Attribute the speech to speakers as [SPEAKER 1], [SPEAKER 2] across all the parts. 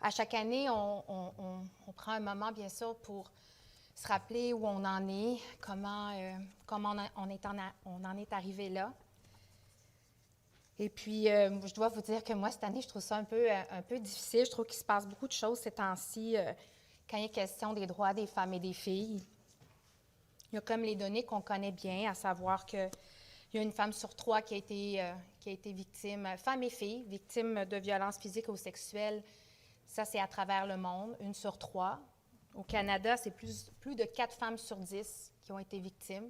[SPEAKER 1] À chaque année, on prend un moment, bien sûr, pour se rappeler où on en est, comment on en est arrivé là. Et puis, je dois vous dire que moi, cette année, je trouve ça un peu difficile. Je trouve qu'il se passe beaucoup de choses ces temps-ci quand il est question des droits des femmes et des filles. Il y a comme les données qu'on connaît bien, à savoir qu'il y a une femme sur 3 qui a été victime, femme et fille, victime de violences physiques ou sexuelles. Ça, c'est à travers le monde, 1 sur 3. Au Canada, c'est plus de 4 femmes sur 10 qui ont été victimes.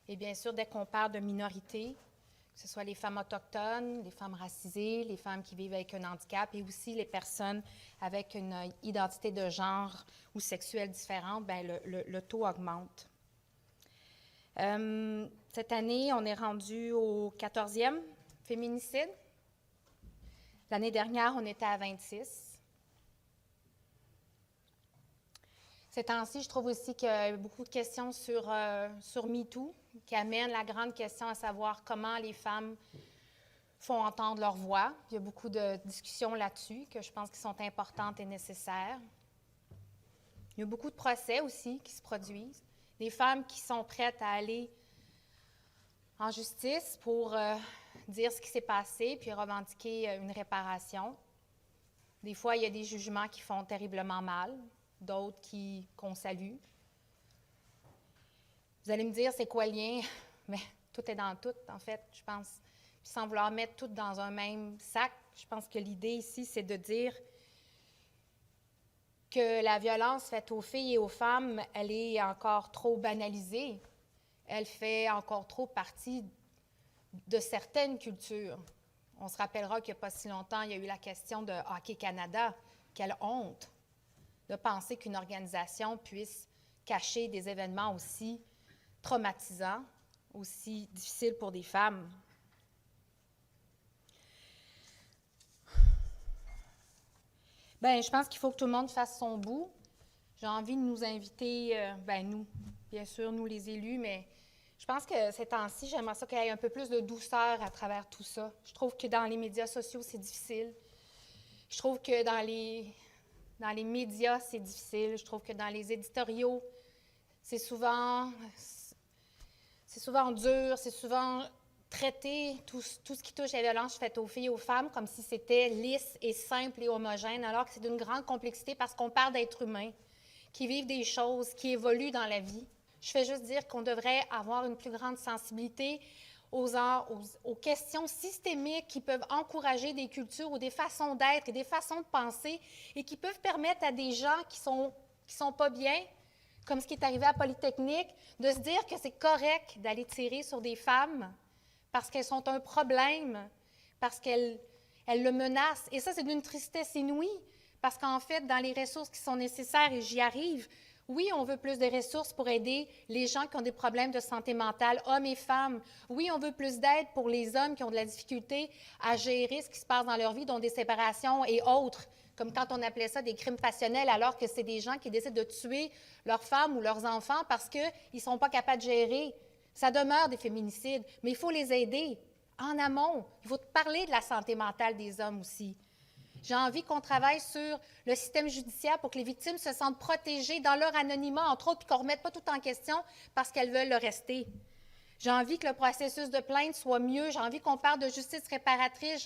[SPEAKER 1] Et bien sûr, dès qu'on parle de minorités, que ce soit les femmes autochtones, les femmes racisées, les femmes qui vivent avec un handicap et aussi les personnes avec une identité de genre ou sexuelle différente, bien, le taux augmente. Cette année, on est rendu au 14e féminicide. L'année dernière, on était à 26. Ces temps-ci, je trouve aussi qu'il y a beaucoup de questions sur MeToo, qui amènent la grande question à savoir comment les femmes font entendre leur voix. Il y a beaucoup de discussions là-dessus que je pense qui sont importantes et nécessaires. Il y a beaucoup de procès aussi qui se produisent. Des femmes qui sont prêtes à aller en justice pour dire ce qui s'est passé puis revendiquer une réparation. Des fois, il y a des jugements qui font terriblement mal, d'autres qu'on salue. Vous allez me dire, c'est quoi le lien? Mais tout est dans tout, en fait, je pense. Puis sans vouloir mettre tout dans un même sac, je pense que l'idée ici, c'est de dire que la violence faite aux filles et aux femmes, elle est encore trop banalisée. Elle fait encore trop partie de certaines cultures. On se rappellera qu'il n'y a pas si longtemps, il y a eu la question de Hockey Canada. Quelle honte de penser qu'une organisation puisse cacher des événements aussi traumatisants, aussi difficiles pour des femmes. Bien, je pense qu'il faut que tout le monde fasse son bout. J'ai envie de nous inviter, nous, bien sûr, nous les élus, mais je pense que ces temps-ci, j'aimerais ça qu'il y ait un peu plus de douceur à travers tout ça. Je trouve que dans les médias sociaux, c'est difficile. Je trouve que dans les médias, c'est difficile. Je trouve que dans les éditoriaux, c'est souvent dur, c'est souvent traiter tout ce qui touche à la violence faite aux filles et aux femmes comme si c'était lisse et simple et homogène, alors que c'est d'une grande complexité parce qu'on parle d'êtres humains qui vivent des choses, qui évoluent dans la vie. Je fais juste dire qu'on devrait avoir une plus grande sensibilité aux questions systémiques qui peuvent encourager des cultures ou des façons d'être et des façons de penser et qui peuvent permettre à des gens qui sont pas bien, comme ce qui est arrivé à Polytechnique, de se dire que c'est correct d'aller tirer sur des femmes parce qu'elles sont un problème, parce qu'elles le menacent. Et ça, c'est d'une tristesse inouïe, parce qu'en fait, dans les ressources qui sont nécessaires, et j'y arrive, oui, on veut plus de ressources pour aider les gens qui ont des problèmes de santé mentale, hommes et femmes. Oui, on veut plus d'aide pour les hommes qui ont de la difficulté à gérer ce qui se passe dans leur vie, dont des séparations et autres, comme quand on appelait ça des crimes passionnels, alors que c'est des gens qui décident de tuer leurs femmes ou leurs enfants parce qu'ils ne sont pas capables de gérer. Ça demeure des féminicides, mais il faut les aider en amont. Il faut parler de la santé mentale des hommes aussi. J'ai envie qu'on travaille sur le système judiciaire pour que les victimes se sentent protégées dans leur anonymat, entre autres, puis qu'on ne remette pas tout en question parce qu'elles veulent le rester. J'ai envie que le processus de plainte soit mieux. J'ai envie qu'on parle de justice réparatrice.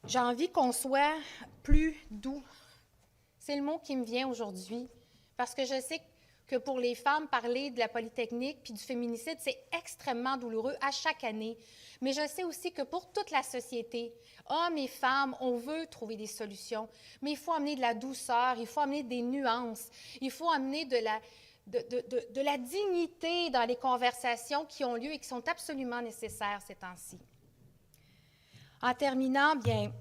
[SPEAKER 1] J'ai envie qu'on soit plus doux. C'est le mot qui me vient aujourd'hui, parce que je sais que pour les femmes, parler de la Polytechnique puis du féminicide, c'est extrêmement douloureux à chaque année. Mais je sais aussi que pour toute la société, hommes et femmes, on veut trouver des solutions, mais il faut amener de la douceur, il faut amener des nuances, il faut amener de la dignité dans les conversations qui ont lieu et qui sont absolument nécessaires ces temps-ci. En terminant, bien,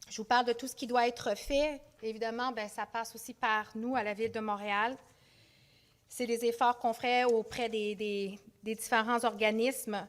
[SPEAKER 1] je vous parle de tout ce qui doit être fait. Évidemment, bien, ça passe aussi par nous, à la Ville de Montréal. C'est les efforts qu'on ferait auprès des différents organismes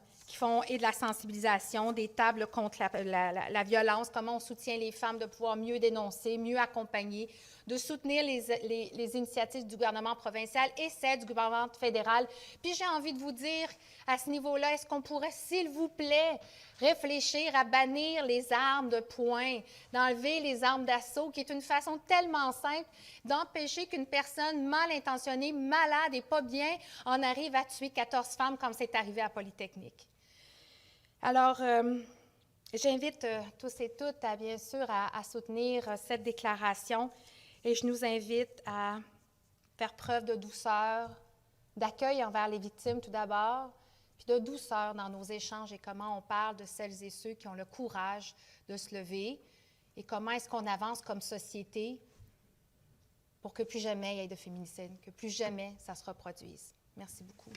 [SPEAKER 1] et de la sensibilisation, des tables contre la violence, comment on soutient les femmes de pouvoir mieux dénoncer, mieux accompagner, de soutenir les initiatives du gouvernement provincial et celles du gouvernement fédéral. Puis j'ai envie de vous dire, à ce niveau-là, est-ce qu'on pourrait, s'il vous plaît, réfléchir à bannir les armes de poing, d'enlever les armes d'assaut, qui est une façon tellement simple d'empêcher qu'une personne mal intentionnée, malade et pas bien, en arrive à tuer 14 femmes comme c'est arrivé à Polytechnique. Alors, j'invite tous et toutes, bien sûr, à soutenir cette déclaration et je nous invite à faire preuve de douceur, d'accueil envers les victimes tout d'abord, puis de douceur dans nos échanges et comment on parle de celles et ceux qui ont le courage de se lever et comment est-ce qu'on avance comme société pour que plus jamais il y ait de féminicide, que plus jamais ça se reproduise. Merci beaucoup.